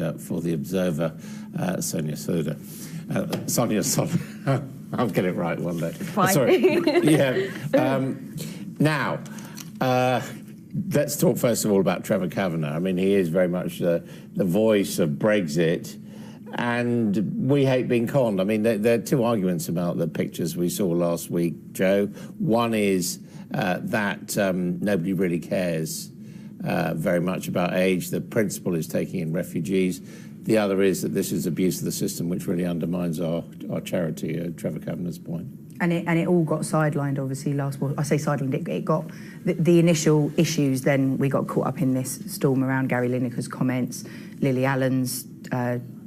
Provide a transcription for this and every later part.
editor for The Observer, Sonia Sodha. Sonia Sodha. I'll get it right one day. Fine. Sorry. Yeah. Now, let's talk first of all about Trevor Kavanagh. I mean, he is very much the voice of Brexit, and we hate being conned. I mean, there are two arguments about the pictures we saw last week, Joe. One is that nobody really cares very much about age. The principle is taking in refugees. The other is that this is abuse of the system, which really undermines our charity, Trevor Kavanagh's point. And it all got sidelined, obviously, well, I say sidelined, it got the initial issues, then we got caught up in this storm around Gary Lineker's comments, Lily Allen's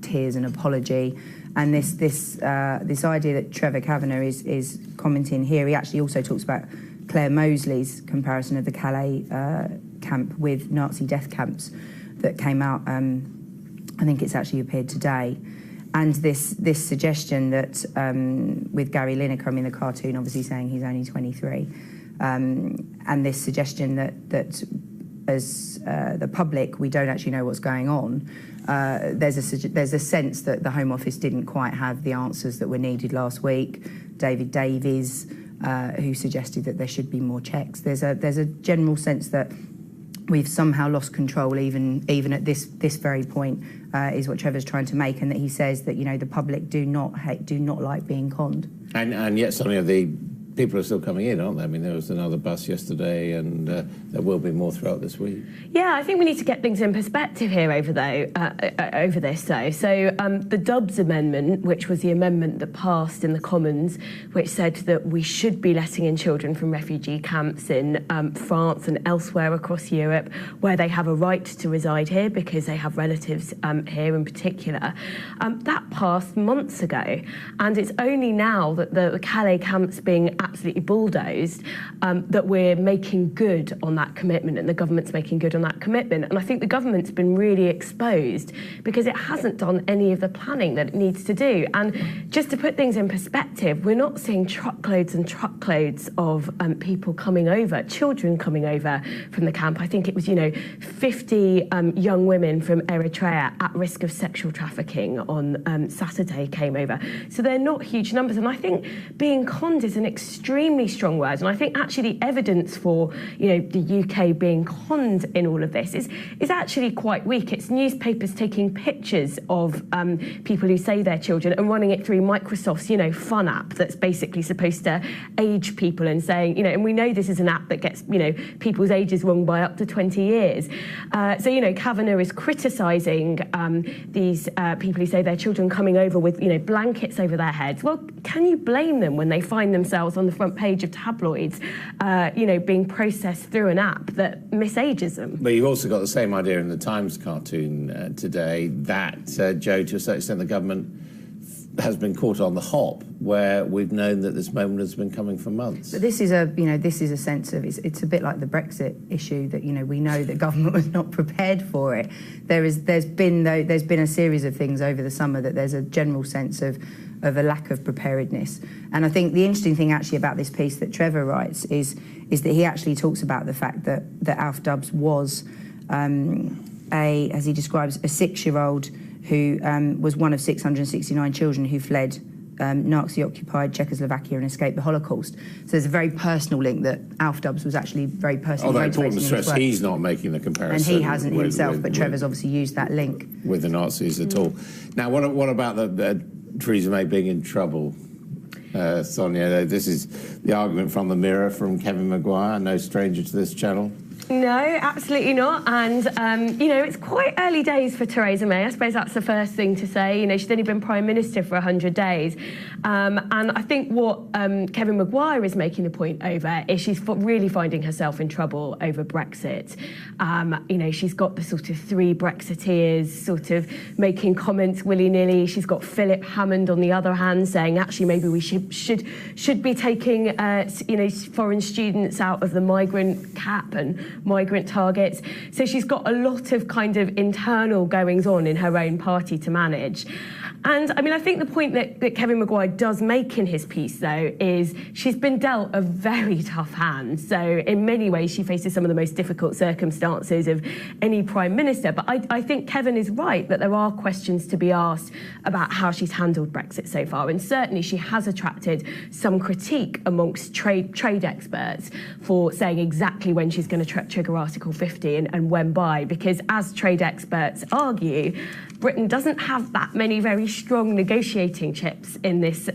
tears and apology, and this idea that Trevor Kavanagh is commenting here. He actually also talks about Claire Mosley's comparison of the Calais camp with Nazi death camps that came out, I think it's actually appeared today. And this suggestion that with Gary Lineker, I mean the cartoon obviously saying he's only 23, and this suggestion that as the public we don't actually know what's going on. There's a sense that the Home Office didn't quite have the answers that were needed last week. David Davies, who suggested that there should be more checks. There's a general sense that we've somehow lost control, even at this very point, is what Trevor's trying to make, and that he says that the public do not like being conned. And yet, Sonia, the people are still coming in, aren't they? I mean, there was another bus yesterday, and there will be more throughout this week. Yeah, I think we need to get things in perspective here over this, though. So the Dubs Amendment, which was the amendment that passed in the Commons, which said that we should be letting in children from refugee camps in France and elsewhere across Europe, where they have a right to reside here because they have relatives here in particular. That passed months ago, and it's only now that the Calais camps being absolutely bulldozed that we're making good on that commitment, and the government's making good on that commitment. And I think the government's been really exposed because it hasn't done any of the planning that it needs to do. And just to put things in perspective, we're not seeing truckloads and truckloads of people coming over, children coming over from the camp. I think it was 50 young women from Eritrea at risk of sexual trafficking on Saturday came over. So they're not huge numbers, and I think being conned is an extremely strong word, and I think actually the evidence for the UK being conned in all of this is actually quite weak. It's newspapers taking pictures of people who say they're children and running it through Microsoft's fun app that's basically supposed to age people, and saying and we know this is an app that gets people's ages wrong by up to 20 years. So Kavanagh is criticising these people who say they're children coming over with blankets over their heads. Well, can you blame them when they find themselves on the front page of tabloids, being processed through an app that misages them? But you've also got the same idea in the Times cartoon today that, Joe, to a certain extent, the government has been caught on the hop, where we've known that this moment has been coming for months. But this is a sense of it's a bit like the Brexit issue that we know that government was not prepared for it. There's been a series of things over the summer that there's a general sense of a lack of preparedness. And I think the interesting thing actually about this piece that Trevor writes is that he actually talks about the fact that Alf Dubs was as he describes, a 6-year-old who was one of 669 children who fled Nazi-occupied Czechoslovakia and escaped the Holocaust. So there's a very personal link that Alf Dubs was actually very personally motivated. Although important to stress, he's not making the comparison. And he hasn't himself, but Trevor's obviously used that link. With the Nazis at all. Now, what about the Theresa May being in trouble? Sonia, this is the argument from the Mirror from Kevin Maguire, no stranger to this channel. No, absolutely not. And, it's quite early days for Theresa May. I suppose that's the first thing to say. She's only been Prime Minister for 100 days. And I think what Kevin Maguire is making the point over is she's really finding herself in trouble over Brexit. She's got the sort of 3 Brexiteers sort of making comments willy-nilly. She's got Philip Hammond on the other hand saying, actually, maybe we should be taking, foreign students out of the migrant cap, and migrant targets. So she's got a lot of kind of internal goings on in her own party to manage. And I mean, I think the point that Kevin Maguire does make in his piece, though, is she's been dealt a very tough hand. So in many ways, she faces some of the most difficult circumstances of any Prime Minister. But I think Kevin is right that there are questions to be asked about how she's handled Brexit so far. And certainly she has attracted some critique amongst trade experts for saying exactly when she's going to trigger Article 50 and when by. Because as trade experts argue, Britain doesn't have that many very strong negotiating chips in this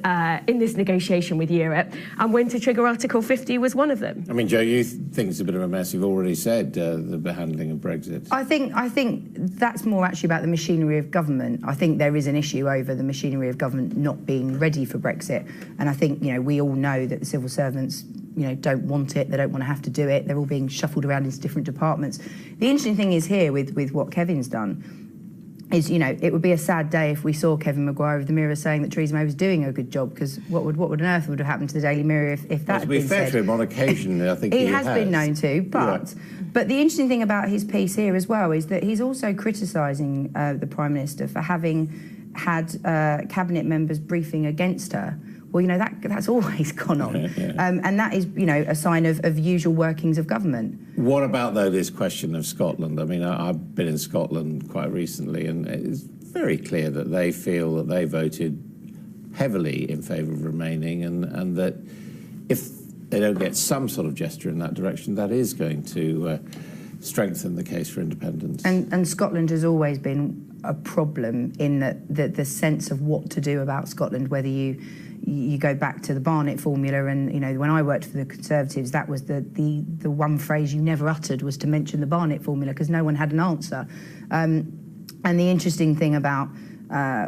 negotiation with Europe, and when to trigger Article 50 was one of them. I mean, Joe, you think it's a bit of a mess. You've already said the handling of Brexit. I think that's more actually about the machinery of government. I think there is an issue over the machinery of government not being ready for Brexit, and I think we all know that the civil servants don't want it. They don't want to have to do it. They're all being shuffled around into different departments. The interesting thing is here with what Kevin's done is, it would be a sad day if we saw Kevin Maguire of the Mirror saying that Theresa May was doing a good job, because what on earth would have happened to the Daily Mirror if that had been said? To be fair to him, on occasion, I think he has been known to, but the interesting thing about his piece here as well is that he's also criticising the Prime Minister for having had cabinet members briefing against her. Well, that's always gone on. And that is, a sign of usual workings of government. What about, though, this question of Scotland? I mean, I've been in Scotland quite recently, and it's very clear that they feel that they voted heavily in favour of remaining, and that if they don't get some sort of gesture in that direction, that is going to strengthen the case for independence. And Scotland has always been a problem in that the sense of what to do about Scotland, whether you go back to the Barnett formula, and when I worked for the Conservatives, that was the one phrase you never uttered, was to mention the Barnett formula, because no one had an answer. And the interesting thing about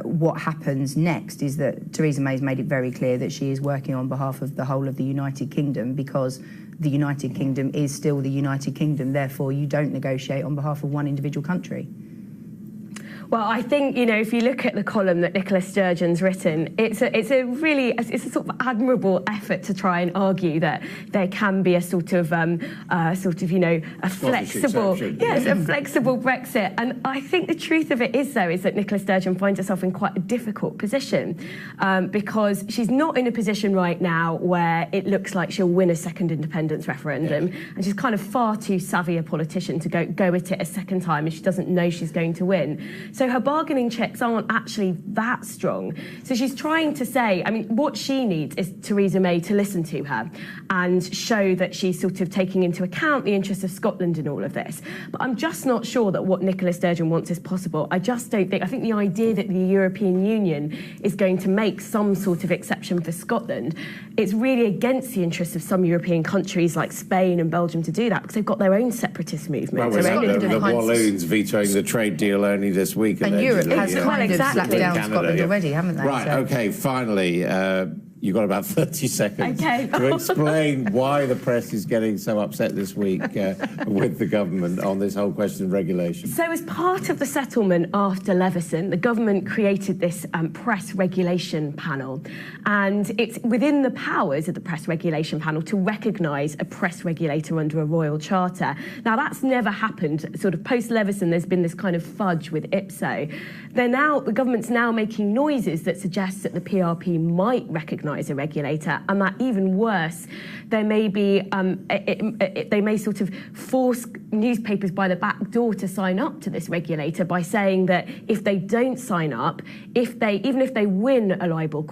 what happens next is that Theresa May's made it very clear that she is working on behalf of the whole of the United Kingdom, because the United Kingdom is still the United Kingdom. Therefore, you don't negotiate on behalf of one individual country. Well, I think, if you look at the column that Nicola Sturgeon's written, it's a sort of admirable effort to try and argue that there can be a sort of a flexible, a flexible Brexit. And I think the truth of it is, though, is that Nicola Sturgeon finds herself in quite a difficult position, because she's not in a position right now where it looks like she'll win a second independence referendum, and she's kind of far too savvy a politician to go at it a second time if she doesn't know she's going to win. So her bargaining chips aren't actually that strong. So she's trying to say, what she needs is Theresa May to listen to her and show that she's sort of taking into account the interests of Scotland in all of this. But I'm just not sure that what Nicola Sturgeon wants is possible. I think the idea that the European Union is going to make some sort of exception for Scotland, it's really against the interests of some European countries like Spain and Belgium to do that, because they've got their own separatist movement. Well, the Walloons vetoing the trade deal only this week. And Europe has kind of slapped down Scotland already, haven't they? Right, OK, finally, you've got about 30 seconds to explain why the press is getting so upset this week with the government on this whole question of regulation. So as part of the settlement after Leveson, the government created this press regulation panel, and it's within the powers of the press regulation panel to recognise a press regulator under a royal charter. Now, that's never happened. Sort of post-Leveson, there's been this kind of fudge with IPSO. The government's now making noises that suggest that the PRP might recognise a regulator, and that even worse, there may be they may sort of force newspapers by the back door to sign up to this regulator by saying that if they don't sign up, even if they win a libel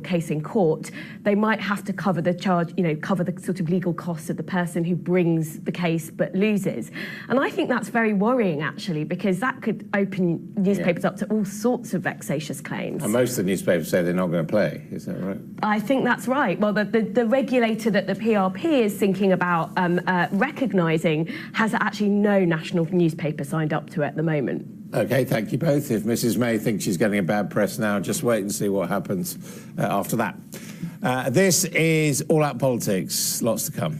case in court, they might have to cover the charge, cover the sort of legal costs of the person who brings the case but loses. And I think that's very worrying, actually, because that could open newspapers up to all sorts of vexatious claims. And most of the newspapers say they're not going to play. Is that right? I think that's right. Well, the regulator that the PRP is thinking about recognising has actually no national newspaper signed up to it at the moment. OK, thank you both. If Mrs May thinks she's getting a bad press now, just wait and see what happens after that. This is All Out Politics. Lots to come.